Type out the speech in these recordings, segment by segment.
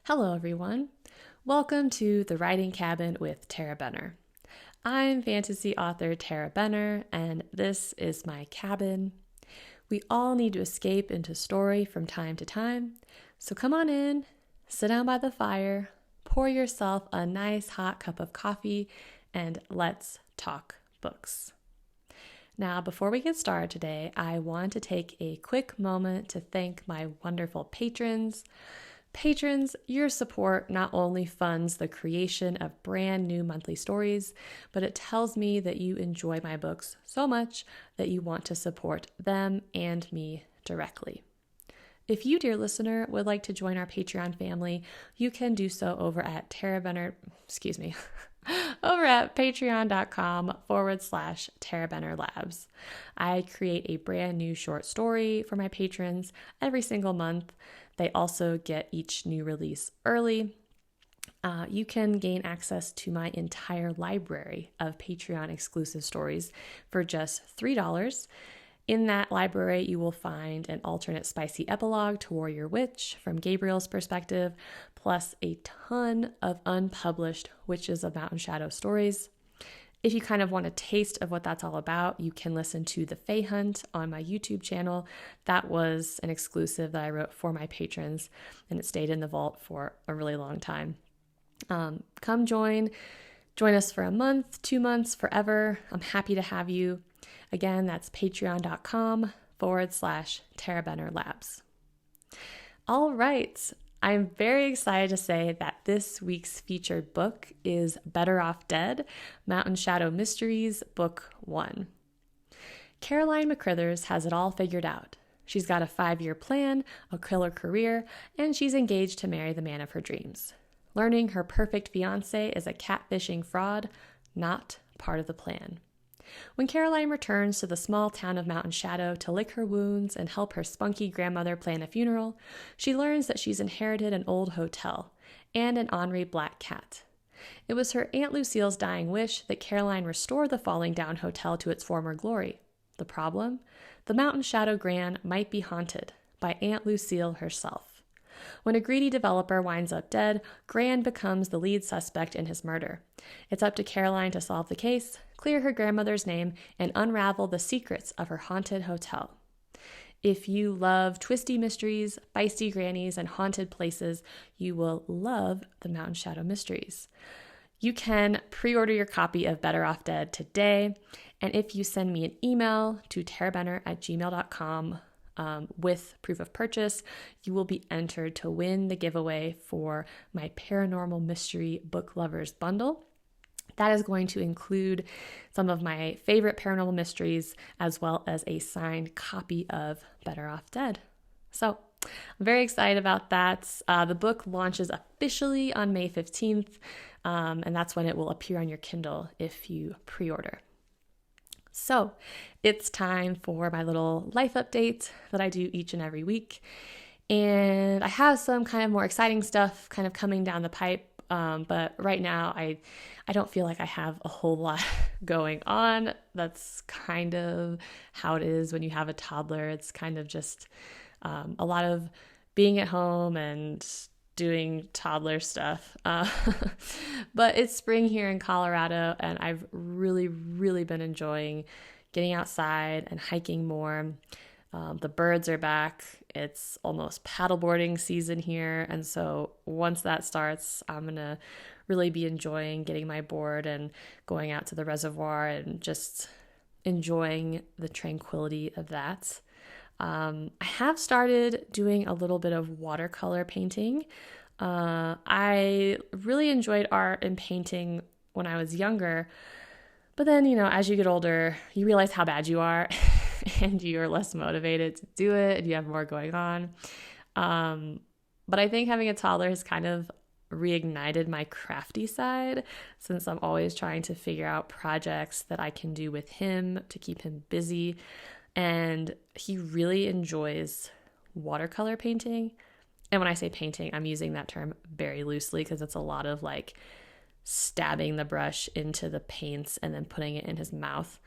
Hello, everyone. Welcome to The Writing Cabin with Tarah Benner. I'm fantasy author Tarah Benner, and this is my cabin. We all need to escape into story from time to time, so come on in, sit down by the fire, pour yourself a nice hot cup of coffee, and let's talk books. Now, before we get started today, I want to take a quick moment to thank my wonderful patrons. Patrons, your support not only funds the creation of brand new monthly stories, but it tells me that you enjoy my books so much that you want to support them and me directly. If you, dear listener, would like to join our Patreon family, you can do so over at over at patreon.com/Tarah Benner Labs. I create a brand new short story for my patrons every single month. They also get each new release early. You can gain access to my entire library of Patreon exclusive stories for just $3. In that library, you will find an alternate spicy epilogue to Warrior Witch from Gabriel's perspective, plus a ton of unpublished Witches of Mountain Shadow stories. If you kind of want a taste of what that's all about, you can listen to The Fae Hunt on my YouTube channel. That was an exclusive that I wrote for my patrons, and it stayed in the vault for a really long time. Come join us for a month, 2 months, forever. I'm happy to have you. Again, that's patreon.com/Tarah Benner Labs. All right. I'm very excited to say that this week's featured book is Better Off Dead, Mountain Shadow Mysteries, Book 1. Caroline McCrithers has it all figured out. She's got a 5-year plan, a killer career, and she's engaged to marry the man of her dreams. Learning her perfect fiancé is a catfishing fraud, not part of the plan. When Caroline returns to the small town of Mountain Shadow to lick her wounds and help her spunky grandmother plan a funeral, she learns that she's inherited an old hotel and an ornery black cat. It was her Aunt Lucille's dying wish that Caroline restore the falling down hotel to its former glory. The problem? The Mountain Shadow Gran might be haunted by Aunt Lucille herself. When a greedy developer winds up dead, Gran becomes the lead suspect in his murder. It's up to Caroline to solve the case, clear her grandmother's name, and unravel the secrets of her haunted hotel. If you love twisty mysteries, feisty grannies, and haunted places, you will love the Mountain Shadow Mysteries. You can pre-order your copy of Better Off Dead today, and if you send me an email to tarahbenner@gmail.com with proof of purchase, you will be entered to win the giveaway for my Paranormal Mystery Book Lovers Bundle. That is going to include some of my favorite paranormal mysteries, as well as a signed copy of Better Off Dead. So I'm very excited about that. The book launches officially on May 15th, and that's when it will appear on your Kindle if you pre-order. So it's time for my little life update that I do each and every week. And I have some kind of more exciting stuff kind of coming down the pipe. But right now I don't feel like I have a whole lot going on. That's kind of how it is when you have a toddler. It's kind of just a lot of being at home and doing toddler stuff. But it's spring here in Colorado, and I've really, really been enjoying getting outside and hiking more. The birds are back. It's almost paddleboarding season here. And so once that starts, I'm going to really be enjoying getting my board and going out to the reservoir and just enjoying the tranquility of that. I have started doing a little bit of watercolor painting. I really enjoyed art and painting when I was younger. But then, as you get older, you realize how bad you are. And you're less motivated to do it, and you have more going on. But I think having a toddler has kind of reignited my crafty side, since I'm always trying to figure out projects that I can do with him to keep him busy. And he really enjoys watercolor painting. And when I say painting, I'm using that term very loosely because it's a lot of like stabbing the brush into the paints and then putting it in his mouth.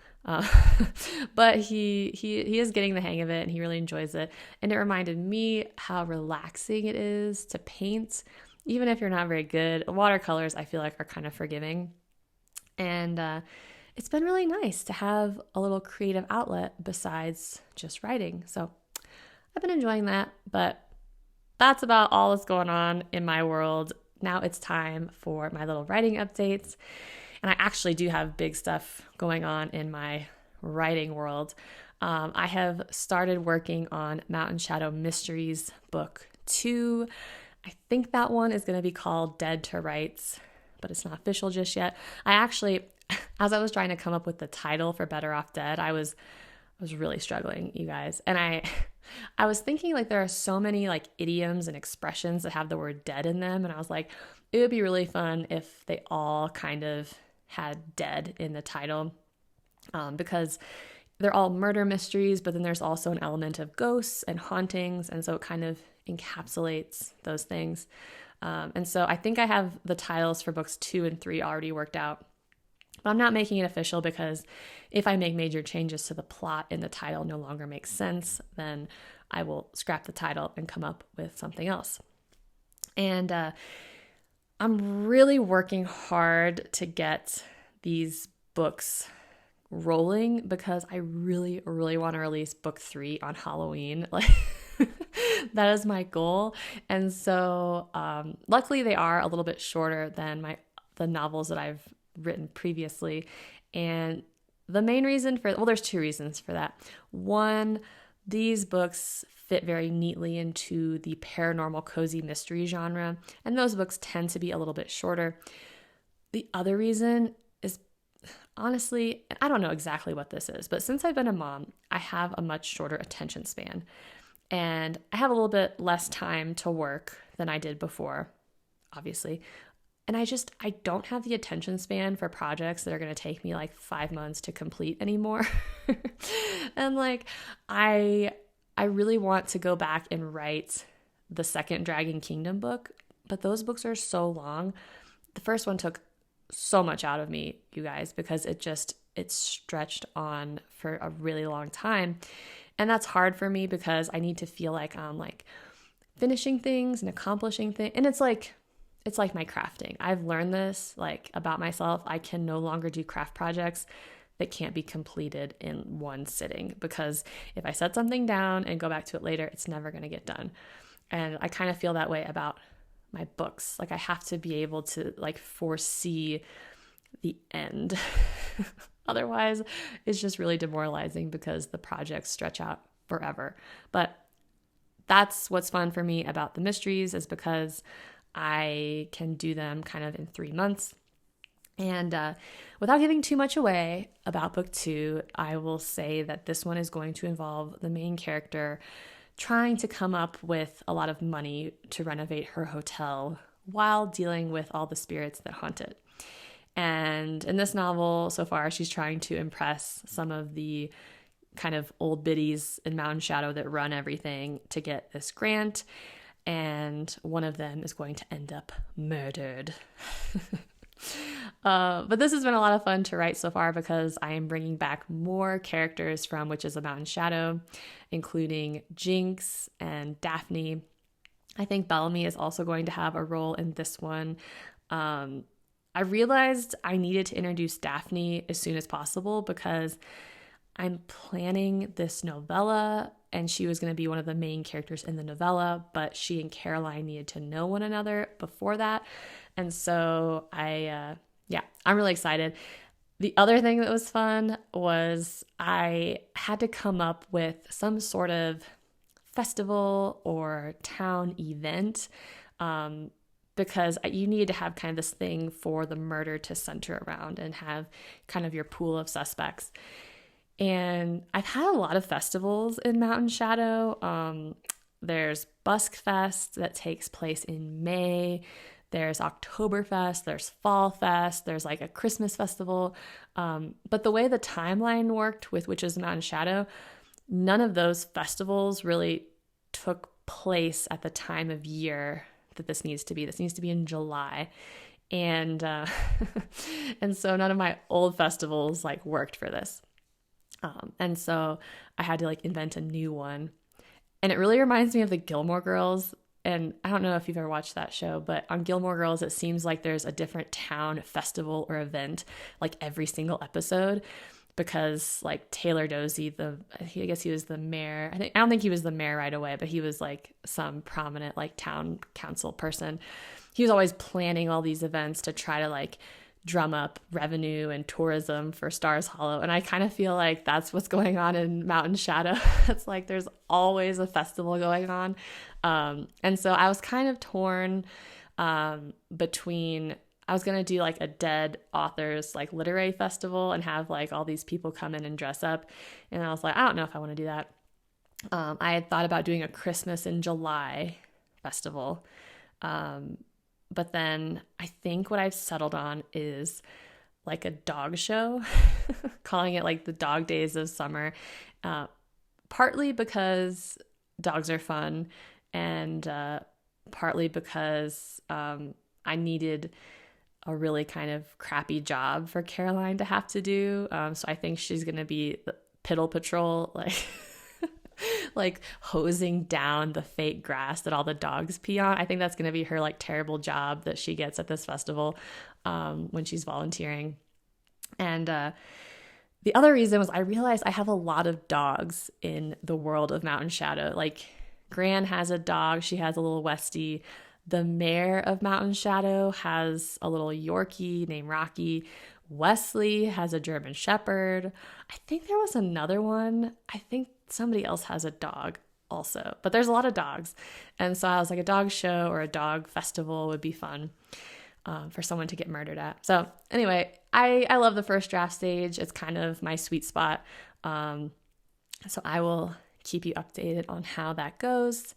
But he is getting the hang of it, and he really enjoys it. And it reminded me how relaxing it is to paint even if you're not very good, watercolors I feel like are kind of forgiving. And it's been really nice to have a little creative outlet besides just writing. So I've been enjoying that, but that's about all that's going on in my world. Now it's time for my little writing updates. And I actually do have big stuff going on in my writing world. I have started working on Mountain Shadow Mysteries Book 2. I think that one is going to be called Dead to Rights, but it's not official just yet. I actually, as I was trying to come up with the title for Better Off Dead, I was really struggling, you guys. And I was thinking like there are so many like idioms and expressions that have the word dead in them. And I was like, it would be really fun if they all kind of had dead in the title, because they're all murder mysteries, but then there's also an element of ghosts and hauntings. And so it kind of encapsulates those things. And so I think I have the titles for books 2 and 3 already worked out. But I'm not making it official because if I make major changes to the plot and the title no longer makes sense, then I will scrap the title and come up with something else. And I'm really working hard to get these books rolling because I really, really want to release book 3 on Halloween. Like that is my goal. And so luckily they are a little bit shorter than the novels that I've written previously. And the main reason there's 2 reasons for that. One, these books fit very neatly into the paranormal cozy mystery genre, and those books tend to be a little bit shorter. The other reason is, honestly, I don't know exactly what this is, but since I've been a mom, I have a much shorter attention span, and I have a little bit less time to work than I did before, obviously. And I don't have the attention span for projects that are going to take me like 5 months to complete anymore. And like, I really want to go back and write the second Dragon Kingdom book, but those books are so long. The first one took so much out of me, you guys, because it stretched on for a really long time. And that's hard for me because I need to feel like I'm like finishing things and accomplishing things. And it's like my crafting. I've learned this like about myself. I can no longer do craft projects that can't be completed in one sitting, because if I set something down and go back to it later, it's never going to get done. And I kind of feel that way about my books. Like I have to be able to like foresee the end. Otherwise, it's just really demoralizing because the projects stretch out forever. But that's what's fun for me about the mysteries, is because I can do them kind of in 3 months. And without giving too much away about book 2, I will say that this one is going to involve the main character trying to come up with a lot of money to renovate her hotel while dealing with all the spirits that haunt it. And in this novel, so far, she's trying to impress some of the kind of old biddies in Mountain Shadow that run everything to get this grant. And one of them is going to end up murdered. But this has been a lot of fun to write so far because I am bringing back more characters from Witches of Mountain Shadow, including Jinx and Daphne. I think Bellamy is also going to have a role in this one. I realized I needed to introduce Daphne as soon as possible because I'm planning this novella and she was going to be one of the main characters in the novella, but she and Caroline needed to know one another before that. And so I'm really excited. The other thing that was fun was I had to come up with some sort of festival or town event, because you need to have kind of this thing for the murder to center around and have kind of your pool of suspects. And I've had a lot of festivals in Mountain Shadow. There's Buskfest that takes place in May. There's Oktoberfest, there's Fall Fest, there's like a Christmas festival. But the way the timeline worked with Witches of Mountain Shadow, none of those festivals really took place at the time of year that this needs to be. This needs to be in July. And and so none of my old festivals like worked for this. And so I had to like invent a new one. And it really reminds me of the Gilmore Girls. and I don't know if you've ever watched that show, but on Gilmore Girls, it seems like there's a different town festival or event like every single episode, because like Taylor Dozy, I guess he was the mayor. I don't think he was the mayor right away, but he was like some prominent like town council person. He was always planning all these events to try to like drum up revenue and tourism for Stars Hollow. And I kind of feel like that's what's going on in Mountain Shadow. It's like there's always a festival going on. And so I was kind of torn between, I was going to do like a dead authors like literary festival and have like all these people come in and dress up. And I was like, I don't know if I want to do that. I had thought about doing a Christmas in July festival. But then I think what I've settled on is like a dog show, calling it like the dog days of summer, partly because dogs are fun, and partly because I needed a really kind of crappy job for Caroline to have to do. So I think she's going to be the Piddle Patrol, like hosing down the fake grass that all the dogs pee on. I think that's going to be her like terrible job that she gets at this festival when she's volunteering. And the other reason was I realized I have a lot of dogs in the world of Mountain Shadow. Like Gran has a dog. She has a little Westie. The mayor of Mountain Shadow has a little Yorkie named Rocky. Wesley has a German Shepherd. I think there was another one. I think somebody else has a dog also, but there's a lot of dogs. And so I was like, a dog show or a dog festival would be fun for someone to get murdered at. So anyway, I love the first draft stage. It's kind of my sweet spot. So I will keep you updated on how that goes.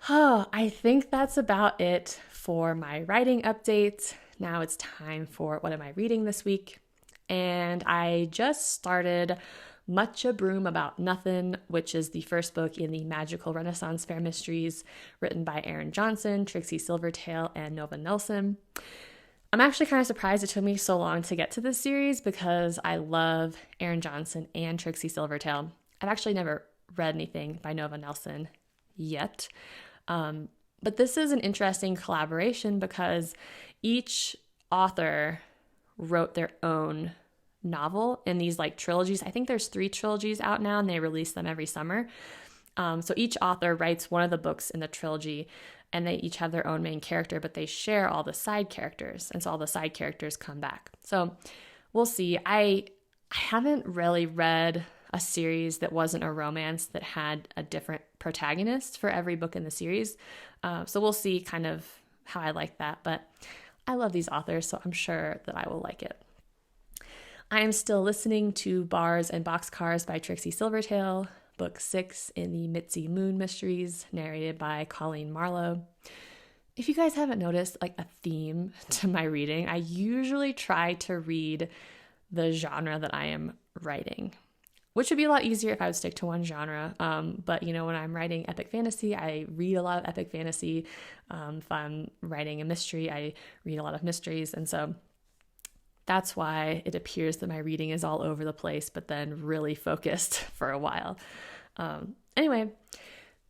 Oh, I think that's about it for my writing update. Now it's time for what am I reading this week? And I just started Much A'Broom About Nothin, which is the first book in the Magical Renaissance Fair Mysteries, written by Erin Johnson, Trixie Silvertale, and Nova Nelson. I'm actually kind of surprised it took me so long to get to this series because I love Erin Johnson and Trixie Silvertale. I've actually never read anything by Nova Nelson yet. But this is an interesting collaboration because each author wrote their own novel in these like trilogies. I think there's 3 trilogies out now and they release them every summer. So each author writes one of the books in the trilogy and they each have their own main character, but they share all the side characters. And so all the side characters come back. So we'll see. I haven't really read a series that wasn't a romance that had a different protagonist for every book in the series. So we'll see kind of how I like that. But I love these authors, so I'm sure that I will like it. I am still listening to Bars and Boxcars by Trixie Silvertale, book 6 in the Mitzi Moon Mysteries, narrated by Colleen Marlowe. If you guys haven't noticed like a theme to my reading, I usually try to read the genre that I am writing, which would be a lot easier if I would stick to one genre. But, you know, when I'm writing epic fantasy, I read a lot of epic fantasy. If I'm writing a mystery, I read a lot of mysteries. And so that's why it appears that my reading is all over the place, but then really focused for a while. Anyway,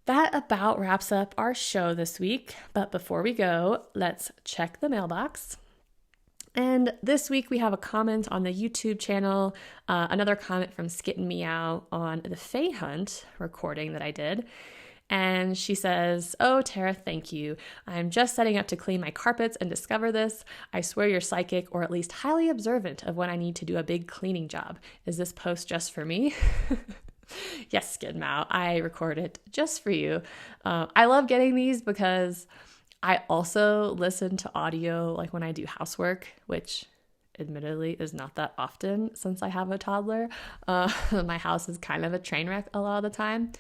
that about wraps up our show this week. But before we go, let's check the mailbox. And this week we have a comment on the YouTube channel, another comment from Skit and Meow on the Fae Hunt recording that I did. And she says, "Oh, Tarah, thank you. I'm just setting up to clean my carpets and discover this. I swear you're psychic or at least highly observant of when I need to do a big cleaning job. Is this post just for me?" Yes, Skid Meow, I recorded just for you. I love getting these because I also listen to audio like when I do housework, which admittedly is not that often since I have a toddler. My house is kind of a train wreck a lot of the time,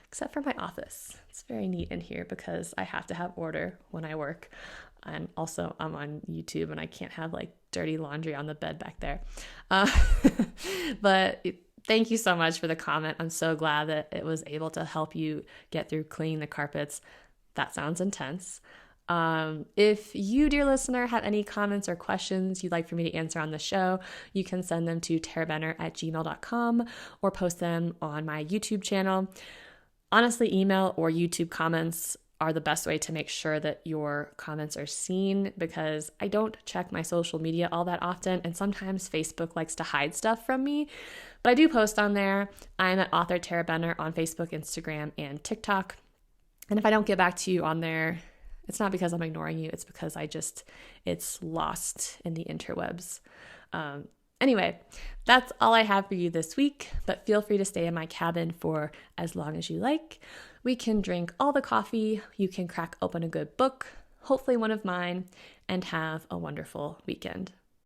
except for my office. It's very neat in here because I have to have order when I work. And also I'm on YouTube and I can't have like dirty laundry on the bed back there. But thank you so much for the comment. I'm so glad that it was able to help you get through cleaning the carpets. That sounds intense. If you, dear listener, have any comments or questions you'd like for me to answer on the show, you can send them to tarabenner@gmail.com or post them on my YouTube channel. Honestly, email or YouTube comments are the best way to make sure that your comments are seen, because I don't check my social media all that often, and sometimes Facebook likes to hide stuff from me, but I do post on there. I'm at author Tarah Benner on Facebook, Instagram, and TikTok. And if I don't get back to you on there, it's not because I'm ignoring you, it's because it's lost in the interwebs. Anyway, that's all I have for you this week, but feel free to stay in my cabin for as long as you like. We can drink all the coffee, you can crack open a good book, hopefully one of mine, and have a wonderful weekend.